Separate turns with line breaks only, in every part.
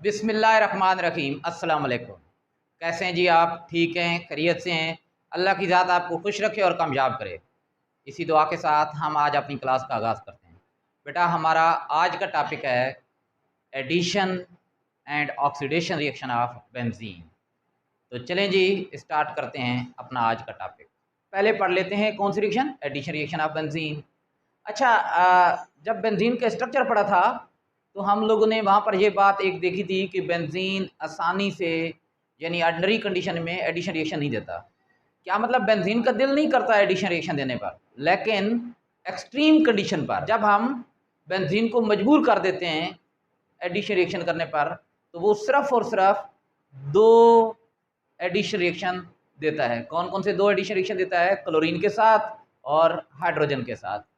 बिस्मिल्लाहिर्रहमानिर्रहीम। अस्सलाम वालेकुम। कैसे हैं जी आप? ठीक हैं, खैरियत से हैं? अल्लाह की ज़ात आपको खुश रखे और कामयाब करे। इसी दुआ के साथ हम आज अपनी क्लास का आगाज़ करते हैं। बेटा हमारा आज का टॉपिक है addition and oxidation reaction of benzene. तो चलें जी स्टार्ट करते हैं अपना आज का टॉपिक। पहले पढ़ लेते हैं कौन सी reaction, addition reaction of benzene. अच्छा, जब बेंजीन का स्ट्रक्चर पढ़ा था तो हम लोगों ने वहाँ पर ये बात एक देखी थी कि बेंजीन आसानी से यानी ऑर्डिनरी कंडीशन में एडिशन रिएक्शन नहीं देता। क्या मतलब बेंजीन का दिल नहीं करता एडिशन रिएक्शन देने पर, लेकिन एक्सट्रीम कंडीशन पर जब हम बेंजीन को मजबूर कर देते हैं एडिशन रिएक्शन करने पर, तो वो सिर्फ और सिर्फ दो एडिशन रिएक्शन देता है। कौन कौन से दो एडिशन रिएक्शन देता है? क्लोरीन के साथ और हाइड्रोजन के साथ।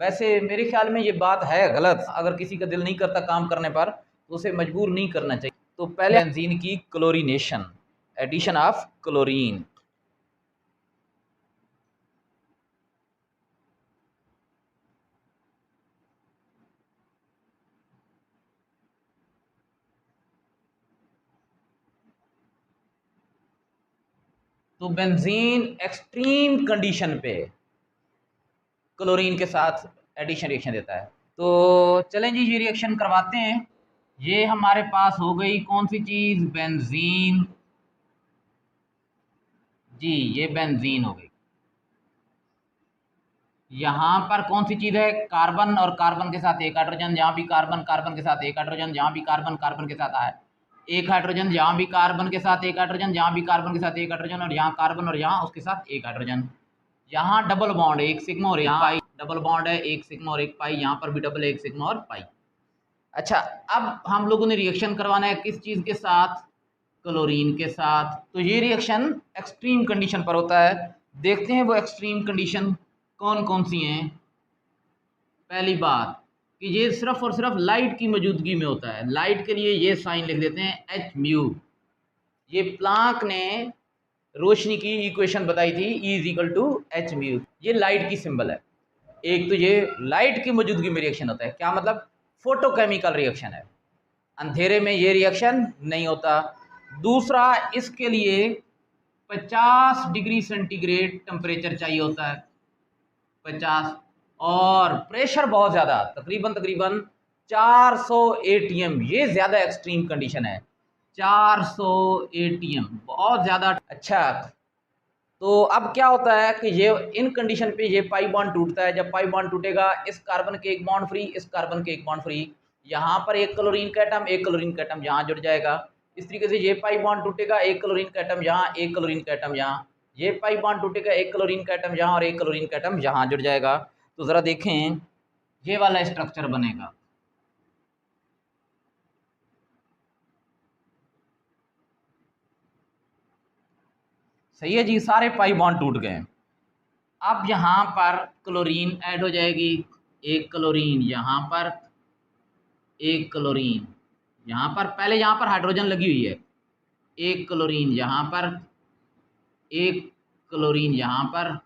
वैसे मेरे ख्याल में ये बात है गलत। अगर किसी का दिल नहीं करता काम करने पर तो उसे मजबूर नहीं करना चाहिए। तो पहले बेंजीन की क्लोरीनेशन, एडिशन ऑफ क्लोरीन। तो बेंजीन एक्सट्रीम कंडीशन पे क्लोरीन के साथ एडिशन रिएक्शन देता है। तो चलें जी ये रिएक्शन करवाते हैं। ये हमारे पास हो गई कौन सी चीज़? बेंजीन। जी ये बेंजीन हो गई। यहाँ पर कौन सी चीज़ है? कार्बन, और कार्बन के साथ एक हाइड्रोजन। यहाँ भी कार्बन, कार्बन के साथ एक हाइड्रोजन। यहाँ भी कार्बन, कार्बन के साथ है एक हाइड्रोजन। यहाँ भी कार्बन के साथ एक हाइड्रोजन। यहाँ भी कार्बन के साथ एक हाइड्रोजन, और यहाँ कार्बन और यहाँ उसके साथ एक हाइड्रोजन। यहाँ डबल बॉन्ड, एक सिग्मा और एक पाई। डबल बॉन्ड है, एक सिग्मा और एक पाई। यहाँ पर भी डबल, एक सिग्मा और पाई। अच्छा, अब हम लोगों ने रिएक्शन करवाना है किस चीज़ के साथ? क्लोरीन के साथ। तो ये रिएक्शन एक्सट्रीम कंडीशन पर होता है। देखते हैं वो एक्सट्रीम कंडीशन कौन कौन सी हैं। पहली बात कि ये सिर्फ और सिर्फ लाइट की मौजूदगी में होता है। लाइट के लिए ये साइन लिख देते हैं एच म्यू। ये प्लांक ने रोशनी की इक्वेशन बताई थी, E is equal to H mu. ये लाइट की सिंबल है। एक तो ये लाइट की मौजूदगी में रिएक्शन होता है। क्या मतलब? फोटोकेमिकल रिएक्शन है। अंधेरे में ये रिएक्शन नहीं होता। दूसरा, इसके लिए 50 डिग्री सेंटीग्रेड टेम्परेचर चाहिए होता है, 50, और प्रेशर बहुत ज़्यादा, तकरीबन तकरीबन 400 ATM। ये ज़्यादा एक्सट्रीम कंडीशन है, 400 ATM, बहुत ज़्यादा। अच्छा, तो अब क्या होता है कि ये इन कंडीशन पे ये पाई बॉन्ड टूटता है। जब पाई बॉन्ड टूटेगा, इस कार्बन के एक बॉन्ड फ्री, इस कार्बन के एक बॉन्ड फ्री, यहाँ पर एक क्लोरीन का एटम, एक क्लोरीन का एटम यहाँ जुड़ जाएगा। इस तरीके से ये पाई बॉन्ड टूटेगा, एक क्लोरीन का एटम यहाँ, एक क्लोरीन का एटम यहाँ। ये पाई बॉन्ड टूटेगा, एक क्लोरीन का एटम यहाँ और एक क्लोरीन का एटम यहाँ जुड़ जाएगा। तो ज़रा देखें, ये वाला स्ट्रक्चर बनेगा। सही है जी, सारे पाई बॉन्ड टूट गए। अब यहाँ पर क्लोरीन ऐड हो जाएगी, एक क्लोरीन यहाँ पर, एक क्लोरीन यहाँ पर। पहले यहाँ पर हाइड्रोजन लगी हुई है, एक क्लोरीन यहाँ पर, एक क्लोरीन यहाँ पर,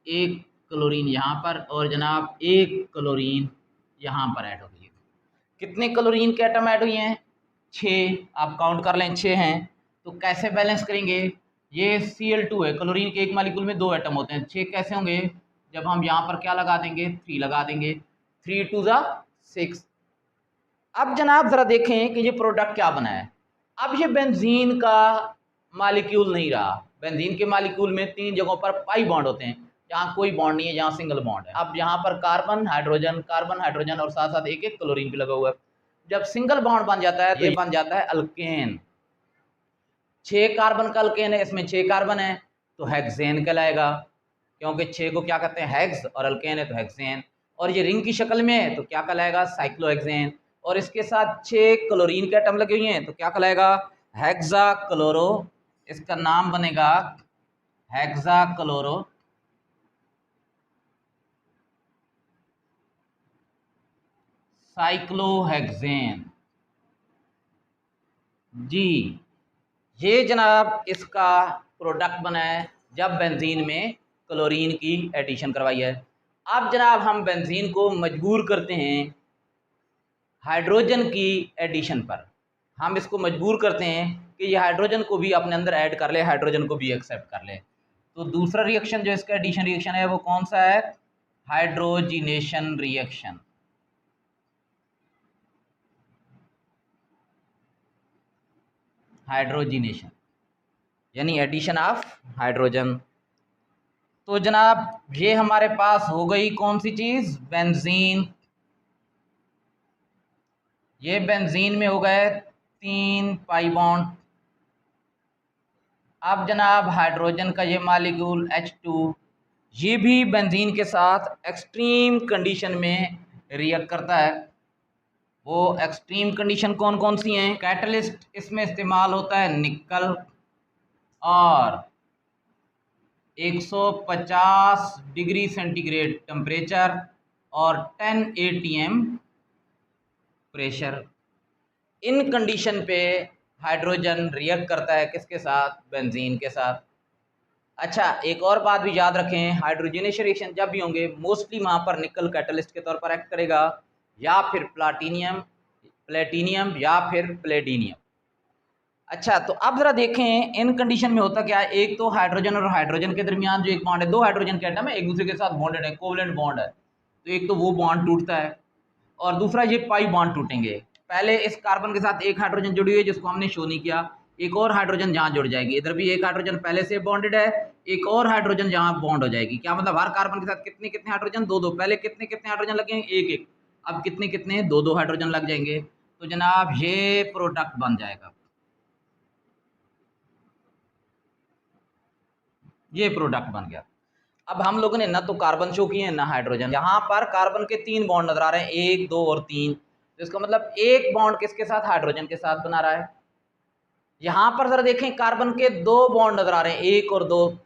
एक क्लोरीन यहाँ पर, और जनाब एक क्लोरीन यहाँ पर ऐड हो गई है। कितने क्लोरीन के एटम ऐड हुए हैं? 6। आप काउंट कर लें, 6 हैं। तो कैसे बैलेंस करेंगे? ये Cl2 है, क्लोरीन के एक मालिक्यूल में 2 एटम होते हैं। 6 कैसे होंगे? जब हम यहाँ पर क्या लगा देंगे? 3 लगा देंगे। 3 2 6। अब जनाब ज़रा देखें कि ये प्रोडक्ट क्या बना है। अब ये बेंजीन का मालिक्यूल नहीं रहा। बेंजीन के मालिक्यूल में 3 जगहों पर पाई बॉन्ड होते हैं, जहाँ कोई बॉन्ड नहीं है, जहाँ सिंगल बॉन्ड है। अब यहाँ पर कार्बन हाइड्रोजन, कार्बन हाइड्रोजन, और साथ साथ एक एक क्लोरीन भी लगा हुआ है। जब सिंगल बॉन्ड बन जाता है तो ये बन जाता है अल्केन। 6 कार्बन का अल्केन है, इसमें 6 कार्बन है, तो हेक्सेन कहलाएगा, क्योंकि 6 को क्या कहते हैं? हेक्स, और अल्केन है तो हेक्सेन। और ये रिंग की शक्ल में है तो क्या कहलाएगा? साइक्लोहेक्सेन। और इसके साथ 6 क्लोरीन के एटम लगे हुए हैं तो क्या कहलाएगा? Hexa chloro. इसका नाम बनेगा हेक्सा क्लोरो साइक्लोहेक्सेन। जी ये जनाब इसका प्रोडक्ट बना है जब बेंजीन में क्लोरीन की एडिशन करवाई है। अब जनाब हम बेंजीन को मजबूर करते हैं हाइड्रोजन की एडिशन पर हम इसको मजबूर करते हैं कि ये हाइड्रोजन को भी अपने अंदर ऐड कर ले, हाइड्रोजन को भी एक्सेप्ट कर ले। तो दूसरा रिएक्शन जो इसका एडिशन रिएक्शन है वो कौन सा है? Hydrogenation reaction. हाइड्रोजिनेशन यानी एडिशन ऑफ हाइड्रोजन। तो जनाब ये हमारे पास हो गई कौन सी चीज? बेंजीन। ये बेंजीन में हो गए 3 पाई बॉन्ड। अब जनाब हाइड्रोजन का ये मॉलिक्यूल H2 ये भी बेंजीन के साथ एक्सट्रीम कंडीशन में रिएक्ट करता है। वो एक्सट्रीम कंडीशन कौन कौन सी हैं? कैटलिस्ट इसमें इस्तेमाल होता है निकल, और 150 डिग्री सेंटीग्रेड टेम्परेचर और 10 atm प्रेशर। इन कंडीशन पे हाइड्रोजन रिएक्ट करता है किसके साथ? बेंजीन के साथ। अच्छा, एक और बात भी याद रखें, हाइड्रोजनेशन रिएक्शन जब भी होंगे मोस्टली वहाँ पर निकल कैटलिस्ट के तौर पर एक्ट करेगा, या फिर प्लेटिनियम या फिर प्लेडिनियम। अच्छा, तो अब जरा देखें इन कंडीशन में होता क्या है। एक तो हाइड्रोजन और हाइड्रोजन के दरमियान जो एक बॉन्ड है, दो हाइड्रोजन के एटम है एक दूसरे के साथ बॉन्डेड है, कोवलेंट बॉन्ड है, तो एक तो वो बॉन्ड टूटता है और दूसरा ये पाई बॉन्ड टूटेंगे। पहले इस कार्बन के साथ एक हाइड्रोजन जुड़ी हुई है जिसको हमने शो नहीं किया, एक और हाइड्रोजन जहाँ जुड़ जाएगी, इधर भी एक हाइड्रोजन पहले से बॉन्डेड है, एक और हाइड्रोजन जहाँ बॉन्ड हो जाएगी। क्या मतलब? हर कार्बन के साथ कितने कितने हाइड्रोजन? दो दो। पहले कितने कितने हाइड्रोजन लगेंगे? एक एक। अब कितने कितने? दो दो हाइड्रोजन लग जाएंगे। तो जनाब ये प्रोडक्ट बन जाएगा, ये प्रोडक्ट बन गया। अब हम लोगों ने ना तो कार्बन शो किए ना हाइड्रोजन। यहाँ पर कार्बन के 3 बॉन्ड नजर आ रहे हैं, 1 2 और 3। तो इसका मतलब एक बॉन्ड किसके साथ? हाइड्रोजन के साथ बना रहा है। यहाँ पर जरा देखें कार्बन के 2 बॉन्ड नजर आ रहे हैं, 1 और 2। तो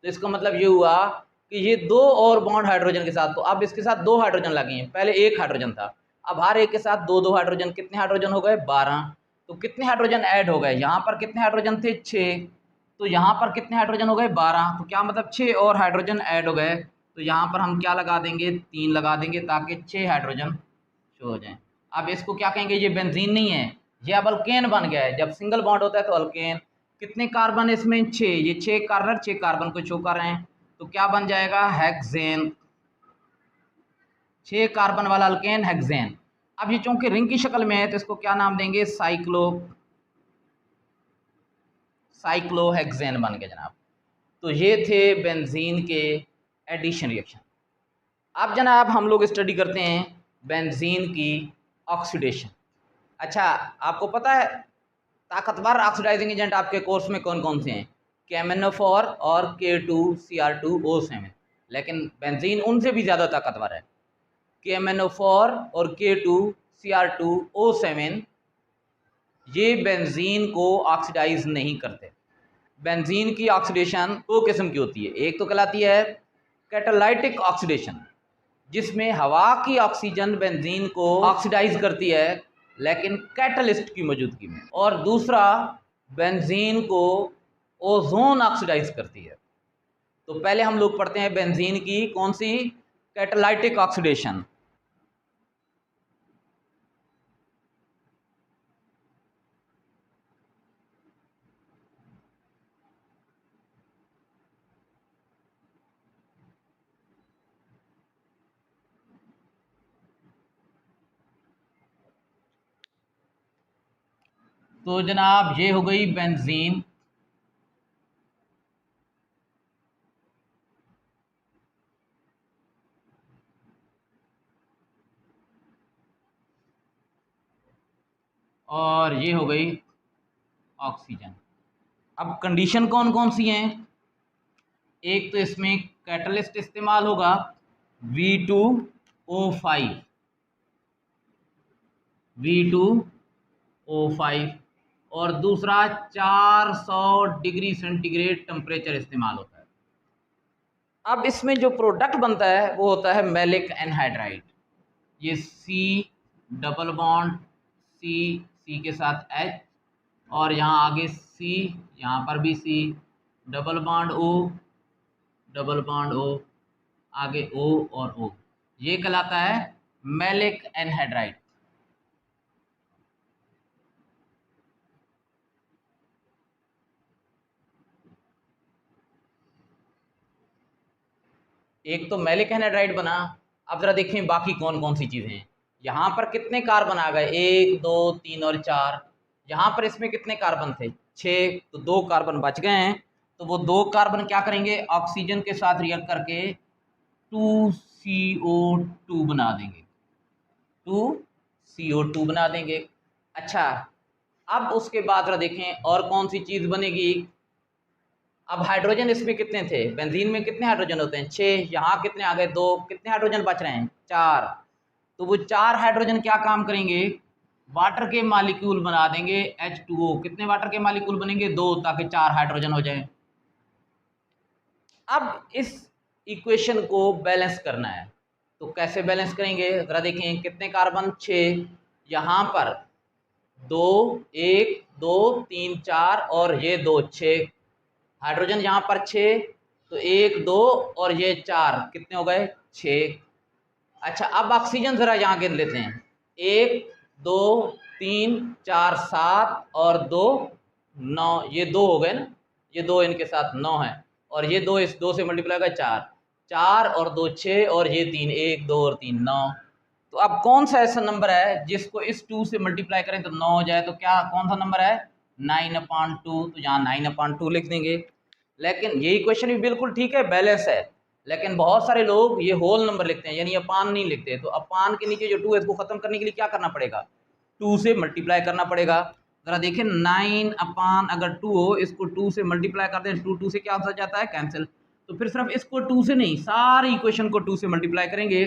इसका मतलब ये हुआ कि ये 2 और बॉन्ड हाइड्रोजन के साथ, तो अब इसके साथ 2 हाइड्रोजन लगे हैं, पहले एक हाइड्रोजन था, अब हर एक के साथ 2 2 हाइड्रोजन। कितने हाइड्रोजन हो गए? 12। तो कितने हाइड्रोजन ऐड हो गए? यहाँ पर कितने हाइड्रोजन थे? 6। तो यहाँ पर कितने हाइड्रोजन हो गए? 12। तो क्या मतलब 6 और हाइड्रोजन ऐड हो गए। तो यहाँ पर हम क्या लगा देंगे? 3 लगा देंगे ताकि 6 हाइड्रोजन शो हो जाए। अब इसको क्या कहेंगे? ये बेंजीन नहीं है, ये अब अल्केन बन गया है। जब सिंगल बॉन्ड होता है तो अल्केन। कितने कार्बन है इसमें? 6। ये 6 कार्बन 6 कार्बन को शो कर रहे हैं, तो क्या बन जाएगा? हेक्सेन। 6 कार्बन वाला अल्केन हेक्सेन। अब ये चूंकि रिंग की शक्ल में है तो इसको क्या नाम देंगे? साइक्लोहेक्सेन बन गए जनाब। तो ये थे बेंजीन के एडिशन रिएक्शन। अब जनाब हम लोग स्टडी करते हैं बेंजीन की ऑक्सीडेशन। अच्छा, आपको पता है ताकतवर ऑक्सीडाइजिंग एजेंट आपके कोर्स में कौन कौन से हैं? KMnO4 और K2Cr2O7। लेकिन बेंजीन उनसे भी ज़्यादा ताकतवर है। KMnO4 और K2Cr2O7 ये बेंजीन को ऑक्सीडाइज नहीं करते। बेंजीन की ऑक्सीडेशन 2 किस्म की होती है। एक तो कहलाती है कैटालाइटिक ऑक्सीडेशन, जिसमें हवा की ऑक्सीजन बेंजीन को ऑक्सीडाइज करती है लेकिन कैटलिस्ट की मौजूदगी में, और दूसरा बेंजीन को ओजोन ऑक्सीडाइज करती है। तो पहले हम लोग पढ़ते हैं बेंजीन की कौन सी? Catalytic oxidation. तो जनाब ये हो गई बेंजीन। और ये हो गई ऑक्सीजन। अब कंडीशन कौन कौन सी हैं? एक तो इसमें कैटलिस्ट इस्तेमाल होगा V2O5, V2O5, और दूसरा 400 डिग्री सेंटीग्रेड टेम्परेचर इस्तेमाल होता है। अब इसमें जो प्रोडक्ट बनता है वो होता है मैलिक एनहाइड्राइड। ये C डबल बॉन्ड C के साथ H, और यहाँ आगे C, यहाँ पर भी C, डबल बॉन्ड O, आगे O और O, ये कहलाता है मैलिक एनहाइड्राइड। एक तो मैलिक एनहाइड्राइड बना। अब जरा देखें बाकी कौन कौन सी चीज़ें हैं। यहाँ पर कितने कार्बन आ गए, 1 2 3 और 4। यहाँ पर इसमें कितने कार्बन थे, 6, तो 2 कार्बन बच गए हैं। तो वो 2 कार्बन क्या करेंगे, ऑक्सीजन के साथ रिएक्ट करके 2CO2 बना देंगे, 2CO2 बना देंगे। अच्छा, अब उसके बाद जरा देखें और कौन सी चीज़ बनेगी। अब हाइड्रोजन इसमें कितने थे, बेंजीन में कितने हाइड्रोजन होते हैं, 6। यहाँ कितने आ गए, 2। कितने हाइड्रोजन बच रहे हैं, 4। तो वो 4 हाइड्रोजन क्या काम करेंगे, वाटर के मालिक्यूल बना देंगे H2O। कितने वाटर के मालिक्यूल बनेंगे, 2, ताकि 4 हाइड्रोजन हो जाए। अब इस इक्वेशन को बैलेंस करना है, तो कैसे बैलेंस करेंगे, जरा देखें कितने कार्बन, 6। यहाँ पर 2, 1 2 3 4 और ये 2, 6 हाइड्रोजन। यहाँ पर 6, तो 1 2 और ये 4, कितने हो गए, 6। अच्छा, अब ऑक्सीजन जरा यहाँ गिन लेते हैं, 1 2 3 4 7 और 2 9, ये 2 हो गए ना, ये 2 इनके साथ 9 है, और ये 2 इस 2 से मल्टीप्लाई होगा 4, 4 और 2 6 और ये 3, 1 2 और 3 9। तो अब कौन सा ऐसा नंबर है जिसको इस 2 से मल्टीप्लाई करें तो 9 हो जाए, तो क्या कौन सा नंबर है, 9/2। तो यहाँ 9/2 लिख देंगे। लेकिन ये इक्वेशन भी बिल्कुल ठीक है, बैलेंस है, लेकिन बहुत सारे लोग ये होल नंबर लिखते हैं, यानी अपान नहीं लिखते। तो अपान के नीचे जो 2 है इसको खत्म करने के लिए क्या करना पड़ेगा, 2 से मल्टीप्लाई करना पड़ेगा। जरा देखें 9/, अगर 2 हो, इसको 2 से मल्टीप्लाई करते हैं, 2 से क्या हो जाता है, कैंसिल। तो फिर सिर्फ इसको 2 से नहीं, सारी इक्वेशन को 2 से मल्टीप्लाई करेंगे,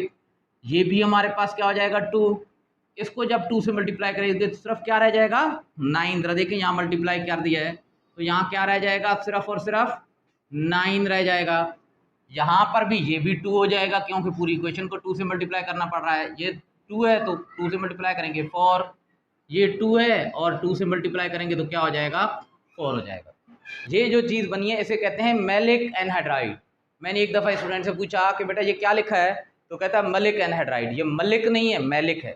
ये भी हमारे पास क्या हो जाएगा, 2। इसको जब 2 से मल्टीप्लाई करेंगे तो सिर्फ क्या रह जाएगा, 9। जरा देखें यहाँ मल्टीप्लाई कर दिया है, तो यहाँ क्या रह जाएगा, सिर्फ और सिर्फ 9 रह जाएगा। यहाँ पर भी ये भी 2 हो जाएगा, क्योंकि पूरी इक्वेशन को 2 से मल्टीप्लाई करना पड़ रहा है। ये 2 है तो 2 से मल्टीप्लाई करेंगे 4, ये 2 है और 2 से मल्टीप्लाई करेंगे तो क्या हो जाएगा, 4 हो जाएगा। ये जो चीज़ बनी है इसे कहते हैं मैलिक एनहाइड्राइड। मैंने एक दफ़ा स्टूडेंट से पूछा कि बेटा ये क्या लिखा है, तो कहता है मलिक एनहाइड्राइड। ये मलिक नहीं है, मैलिक है।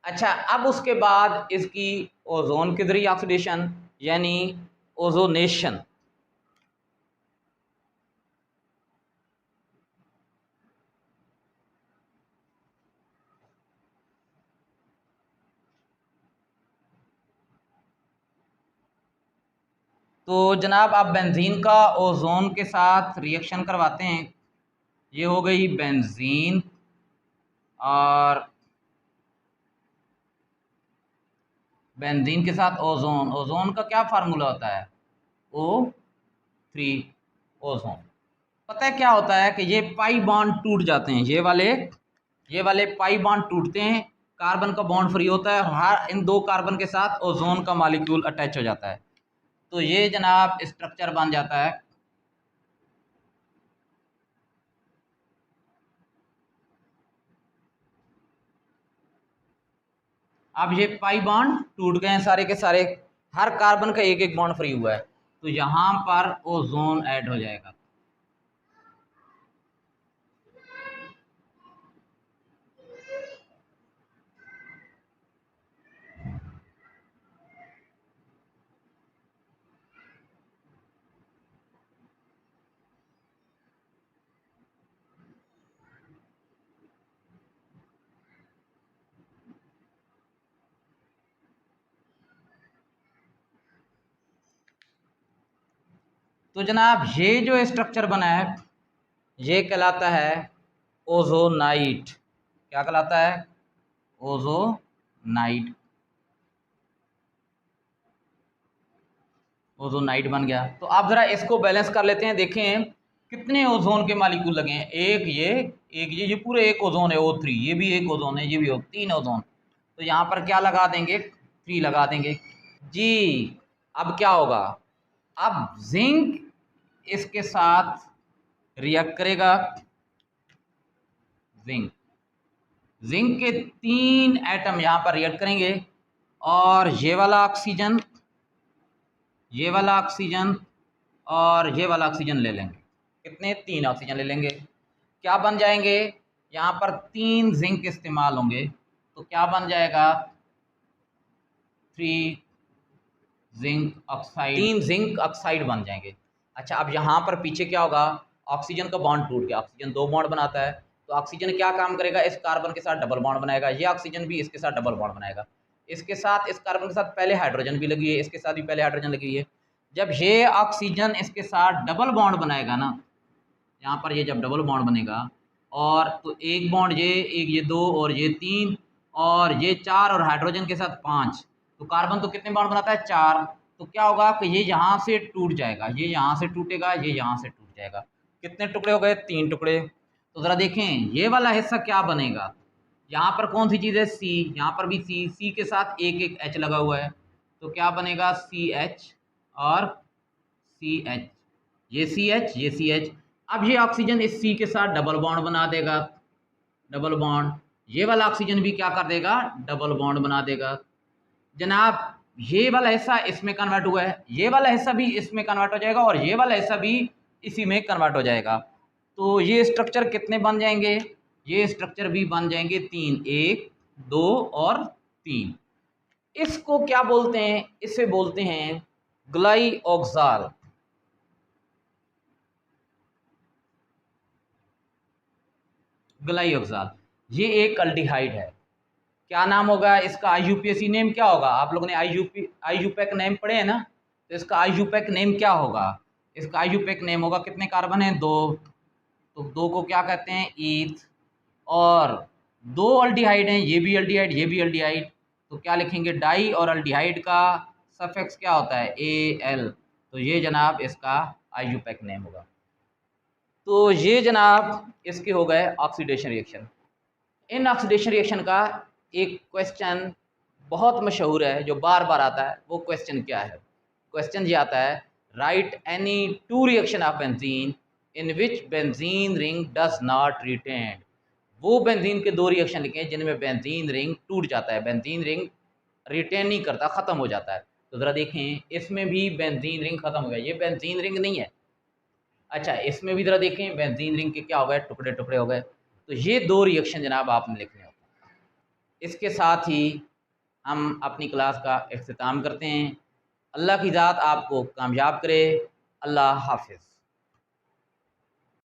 अच्छा, अब उसके बाद इसकी ओजोन के जरिए ऑक्सीडेशन, यानी ओजोनेशन। तो जनाब आप बेंजीन का ओजोन के साथ रिएक्शन करवाते हैं, ये हो गई बेंजीन, और बेंजीन के साथ ओजोन। ओजोन का क्या फार्मूला होता है, O3, ओजोन। पता है क्या होता है कि ये पाई बॉन्ड टूट जाते हैं, ये वाले पाई बॉन्ड टूटते हैं, कार्बन का बॉन्ड फ्री होता है, हर इन 2 कार्बन के साथ ओजोन का मॉलिक्यूल अटैच हो जाता है, तो ये जनाब स्ट्रक्चर बन जाता है। अब ये पाई बॉन्ड टूट गए हैं सारे के सारे, हर कार्बन का एक एक बॉन्ड फ्री हुआ है, तो यहाँ पर ओजोन ऐड हो जाएगा। तो जनाब ये जो स्ट्रक्चर बना है ये कहलाता है ओजोनाइट। क्या कहलाता है, ओजोनाइट। ओजोनाइट बन गया। तो आप जरा इसको बैलेंस कर लेते हैं, देखें कितने ओजोन के मालिक्यूल लगे हैं, ये पूरे एक ओजोन है O3, ये भी एक ओजोन है, ये भी 3 ओजोन। तो यहाँ पर क्या लगा देंगे, 3 लगा देंगे जी। अब क्या होगा, अब जिंक इसके साथ रिएक्ट करेगा, जिंक जिंक के 3 एटम यहाँ पर रिएक्ट करेंगे, और ये वाला ऑक्सीजन, ये वाला ऑक्सीजन और ये वाला ऑक्सीजन ले लेंगे। कितने, 3 ऑक्सीजन ले लेंगे। क्या बन जाएंगे, यहाँ पर 3 जिंक इस्तेमाल होंगे, तो क्या बन जाएगा, 3 जिंक ऑक्साइड, 3 जिंक ऑक्साइड बन जाएंगे। अच्छा, अब यहाँ पर पीछे क्या होगा, ऑक्सीजन का बॉन्ड टूट गया, ऑक्सीजन 2 बॉन्ड बनाता है, तो ऑक्सीजन क्या काम करेगा, इस कार्बन के साथ डबल बॉन्ड बनाएगा, ये ऑक्सीजन भी इसके साथ डबल बॉन्ड बनाएगा, इसके साथ इस कार्बन के साथ पहले हाइड्रोजन भी लगी है, इसके साथ भी पहले हाइड्रोजन लगी है। जब ये ऑक्सीजन इसके साथ डबल बॉन्ड बनाएगा ना, यहाँ पर ये जब डबल बॉन्ड बनेगा और तो एक बॉन्ड ये, एक ये 2 और ये 3 और ये 4 और हाइड्रोजन के साथ 5, तो कार्बन तो कितने बॉन्ड बनाता है, 4। तो क्या होगा कि ये यहाँ से टूट जाएगा, ये यहाँ से टूटेगा, ये यहाँ से टूट जाएगा। कितने टुकड़े हो गए, 3 टुकड़े। तो ज़रा देखें ये वाला हिस्सा क्या बनेगा, यहाँ पर कौन सी चीज़ है, सी, यहाँ पर भी सी, सी के साथ एक एक एच लगा हुआ है, तो क्या बनेगा, सी एच और सी एच, ये सी एच, ये सी एच। अब ये ऑक्सीजन इस सी के साथ डबल बॉन्ड बना देगा, डबल बॉन्ड, ये वाला ऑक्सीजन भी क्या कर देगा, डबल बॉन्ड बना देगा। जनाब ये वाला हिस्सा इसमें कन्वर्ट हुआ है, ये वाला हिस्सा भी इसमें कन्वर्ट हो जाएगा और ये वाला हिस्सा भी इसी में कन्वर्ट हो जाएगा। तो ये स्ट्रक्चर कितने बन जाएंगे, ये स्ट्रक्चर भी बन जाएंगे 3, 1, 2 और 3। इसको क्या बोलते हैं, इसे बोलते हैं ग्लाइऑक्साल। ग्लाइऑक्साल ये एक अल्डिहाइड है। क्या नाम होगा इसका, IUPAC नेम क्या होगा, आप लोगों ने IUPAC नेम पढ़े हैं ना, तो इसका IUPAC नेम क्या होगा, इसका IUPAC नेम होगा, कितने कार्बन हैं, 2, तो 2 को क्या कहते हैं, ईथ। और 2 अल्डिहाइड हैं, ये भी अल्डिहाइड, ये भी अल्डिहाइड, तो क्या लिखेंगे, डाई, और अल्डिहाइड का सफिक्स क्या होता है, AL, तो ये जनाब इसका IUPAC नेम होगा। तो ये जनाब इसके हो गए oxidation reaction. In oxidation reaction का एक क्वेश्चन बहुत मशहूर है जो बार बार आता है, वो क्वेश्चन क्या है, क्वेश्चन ये आता है, write any 2 reaction of benzene in which benzene ring does not retain. वो बेंजीन के 2 रिएक्शन लिखें जिनमें बेंजीन रिंग टूट जाता है, बेंजीन रिंग रिटेन नहीं करता, ख़त्म हो जाता है। तो ज़रा देखें इसमें भी बेंजीन रिंग ख़त्म हो गया, ये बेंजीन रिंग नहीं है। अच्छा इसमें भी ज़रा देखें बेंजीन रिंग के क्या हो गए, टुकड़े टुकड़े हो गए। तो ये 2 रिएक्शन जनाब आपने लिखने होते हैं। इसके साथ ही हम अपनी क्लास का इख्तिताम करते हैं। अल्लाह की ज़ात आपको कामयाब करे। अल्लाह हाफिज़।